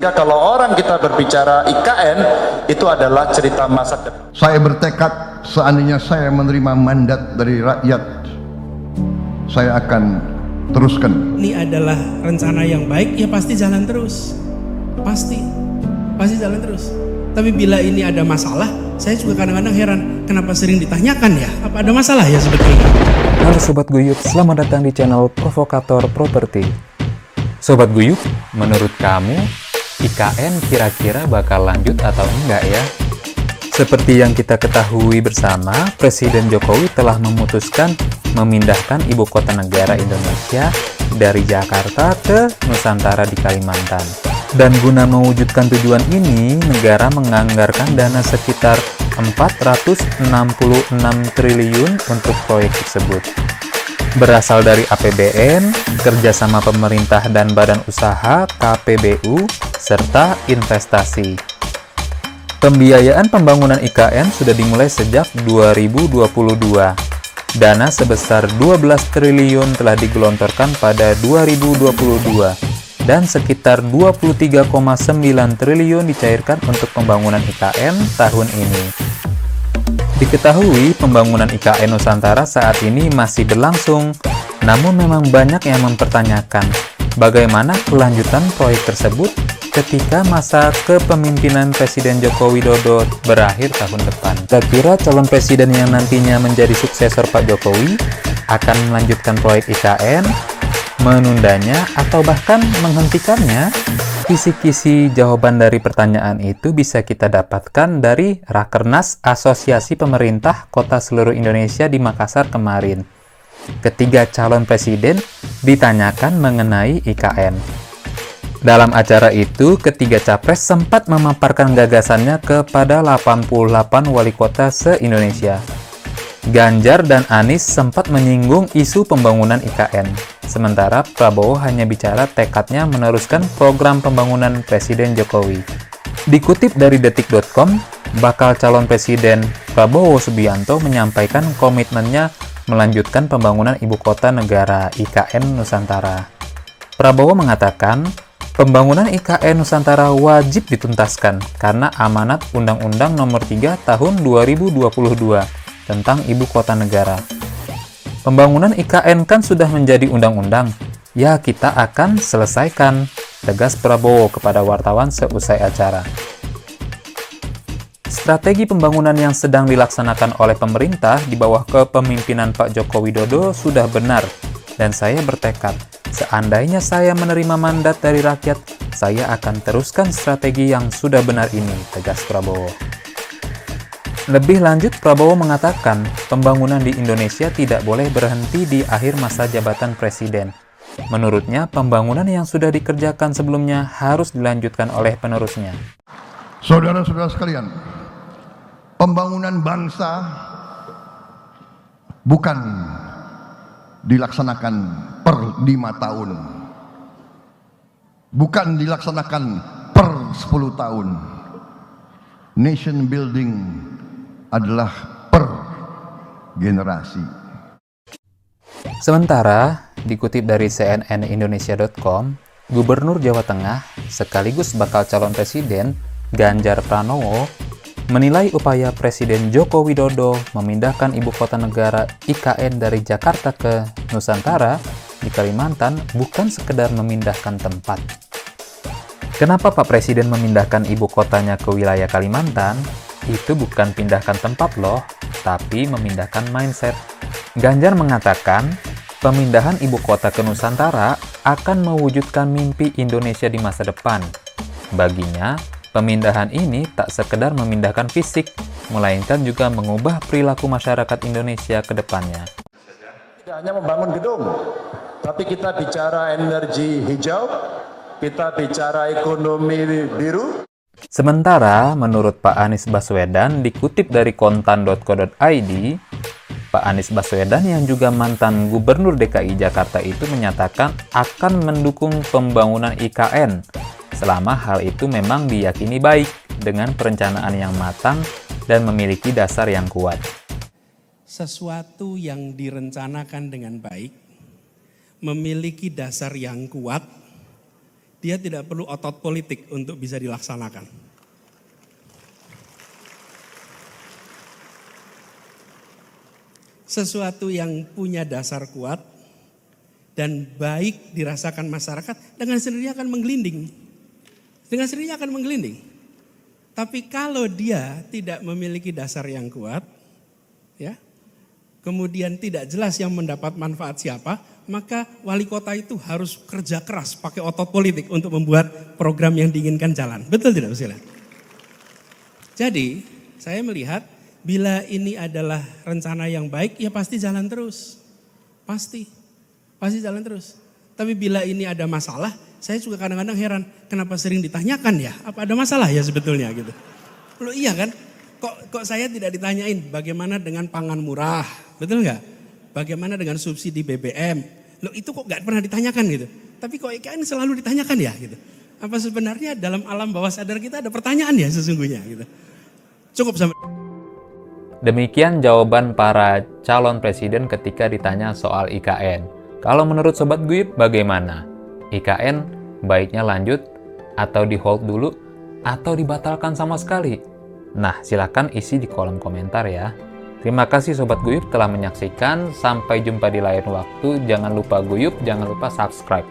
Ya, kalau orang kita berbicara IKN, itu adalah cerita masa depan. Saya bertekad seandainya saya menerima mandat dari rakyat, saya akan teruskan. Ini adalah rencana yang baik, ya pasti jalan terus. Pasti jalan terus. Tapi bila ini ada masalah, saya juga kadang-kadang heran, kenapa sering ditanyakan ya, apa ada masalah ya sebetulnya? Halo Sobat Guyup, selamat datang di channel Provokator Properti. Sobat Guyup, menurut kamu IKN kira-kira bakal lanjut atau enggak ya? Seperti yang kita ketahui bersama, Presiden Jokowi telah memutuskan memindahkan ibu kota negara Indonesia dari Jakarta ke Nusantara di Kalimantan. Dan guna mewujudkan tujuan ini, negara menganggarkan dana sekitar 466 triliun untuk proyek tersebut. Berasal dari APBN, kerjasama pemerintah dan badan usaha KPBU, serta investasi. Pembiayaan pembangunan IKN sudah dimulai sejak 2022. Dana sebesar 12 triliun telah digelontorkan pada 2022 dan sekitar 23,9 triliun dicairkan untuk pembangunan IKN tahun ini. Diketahui pembangunan IKN Nusantara saat ini masih berlangsung, namun memang banyak yang mempertanyakan bagaimana kelanjutan proyek tersebut ketika masa kepemimpinan Presiden Joko Widodo berakhir tahun depan. Kira-kira calon presiden yang nantinya menjadi suksesor Pak Jokowi akan melanjutkan proyek IKN, menundanya, atau bahkan menghentikannya? Kisi-kisi jawaban dari pertanyaan itu bisa kita dapatkan dari Rakernas Asosiasi Pemerintah Kota Seluruh Indonesia di Makassar kemarin. Ketiga calon presiden ditanyakan mengenai IKN. Dalam acara itu, ketiga capres sempat memaparkan gagasannya kepada 88 wali kota se-Indonesia. Ganjar dan Anies sempat menyinggung isu pembangunan IKN, sementara Prabowo hanya bicara tekadnya meneruskan program pembangunan Presiden Jokowi. Dikutip dari detik.com, bakal calon presiden Prabowo Subianto menyampaikan komitmennya melanjutkan pembangunan ibu kota negara IKN Nusantara. Prabowo mengatakan, pembangunan IKN Nusantara wajib dituntaskan karena amanat Undang-Undang Nomor 3 Tahun 2022 tentang ibu kota negara. Pembangunan IKN kan sudah menjadi undang-undang, ya kita akan selesaikan, tegas Prabowo kepada wartawan seusai acara. Strategi pembangunan yang sedang dilaksanakan oleh pemerintah di bawah kepemimpinan Pak Joko Widodo sudah benar, dan saya bertekad, seandainya saya menerima mandat dari rakyat, saya akan teruskan strategi yang sudah benar ini, tegas Prabowo. Lebih lanjut, Prabowo mengatakan pembangunan di Indonesia tidak boleh berhenti di akhir masa jabatan presiden. Menurutnya, pembangunan yang sudah dikerjakan sebelumnya harus dilanjutkan oleh penerusnya. Saudara-saudara sekalian, pembangunan bangsa bukan dilaksanakan per 5 tahun, bukan dilaksanakan per 10 tahun. Nation building adalah per generasi. Sementara, dikutip dari cnnindonesia.com, Gubernur Jawa Tengah sekaligus bakal calon presiden Ganjar Pranowo menilai upaya Presiden Joko Widodo memindahkan ibu kota negara IKN dari Jakarta ke Nusantara di Kalimantan bukan sekedar memindahkan tempat. Kenapa Pak Presiden memindahkan ibu kotanya ke wilayah Kalimantan? Itu bukan pindahkan tempat loh, tapi memindahkan mindset. Ganjar mengatakan, pemindahan ibu kota ke Nusantara akan mewujudkan mimpi Indonesia di masa depan. Baginya, pemindahan ini tak sekedar memindahkan fisik, melainkan juga mengubah perilaku masyarakat Indonesia ke depannya. Tidak hanya membangun gedung, tapi kita bicara energi hijau, kita bicara ekonomi biru. Sementara, menurut Pak Anies Baswedan, dikutip dari kontan.co.id, Pak Anies Baswedan yang juga mantan Gubernur DKI Jakarta itu menyatakan akan mendukung pembangunan IKN, selama hal itu memang diyakini baik, dengan perencanaan yang matang dan memiliki dasar yang kuat. Sesuatu yang direncanakan dengan baik, memiliki dasar yang kuat, dia tidak perlu otot politik untuk bisa dilaksanakan. Sesuatu yang punya dasar kuat dan baik dirasakan masyarakat dengan sendirinya akan menggelinding. Dengan sendirinya akan menggelinding. Tapi kalau dia tidak memiliki dasar yang kuat, ya, kemudian tidak jelas yang mendapat manfaat siapa, maka wali kota itu harus kerja keras pakai otot politik untuk membuat program yang diinginkan jalan. Betul tidak, Bapak? Jadi saya melihat bila ini adalah rencana yang baik, ya pasti jalan terus. Pasti jalan terus. Tapi bila ini ada masalah, saya juga kadang-kadang heran, kenapa sering ditanyakan ya? Apa ada masalah ya sebetulnya gitu? Loh iya kan? Kok saya tidak ditanyain bagaimana dengan pangan murah, betul nggak? Bagaimana dengan subsidi BBM? Loh itu kok nggak pernah ditanyakan gitu? Tapi kok IKN selalu ditanyakan ya gitu? Apa sebenarnya dalam alam bawah sadar kita ada pertanyaan ya sesungguhnya gitu? Cukup sampai. Demikian jawaban para calon presiden ketika ditanya soal IKN. Kalau menurut Sobat Guyub bagaimana? IKN baiknya lanjut atau di hold dulu atau dibatalkan sama sekali? Nah, silakan isi di kolom komentar ya. Terima kasih Sobat Guyub telah menyaksikan. Sampai jumpa di lain waktu. Jangan lupa Guyub, jangan lupa subscribe.